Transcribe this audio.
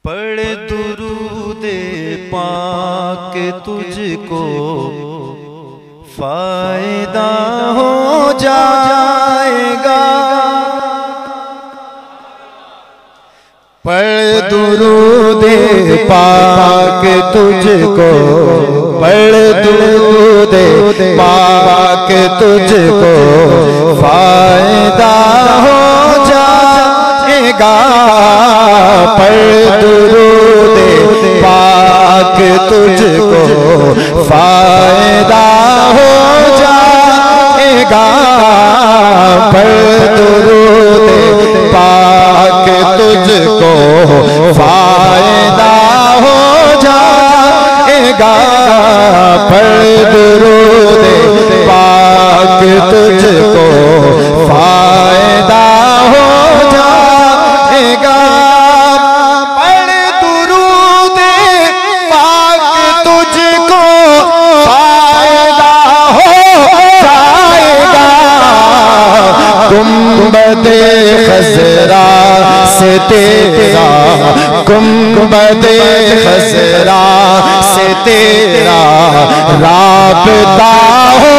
पढ़ दुरूदे पाक तुझको फायदा हो जाएगा। पढ़ दुरूदे पाक तुझको, पढ़ दुरूदे पाक तुझको फायदा हो जाएगा। पढ़ दुरूदे पाक तुझको फायदा हो जाएगा। पढ़ दुरूदे पाक तुझको फायदा हो जाएगा। पढ़ दुरूदे पाक तुझको फायदा हो जाएगा। पढ़ दुरूदे पाक तुझको फायदा हो जाएगा। गुंबदे खज़रा से तेरा, गुंबदे खज़रा से तेरा राबता हो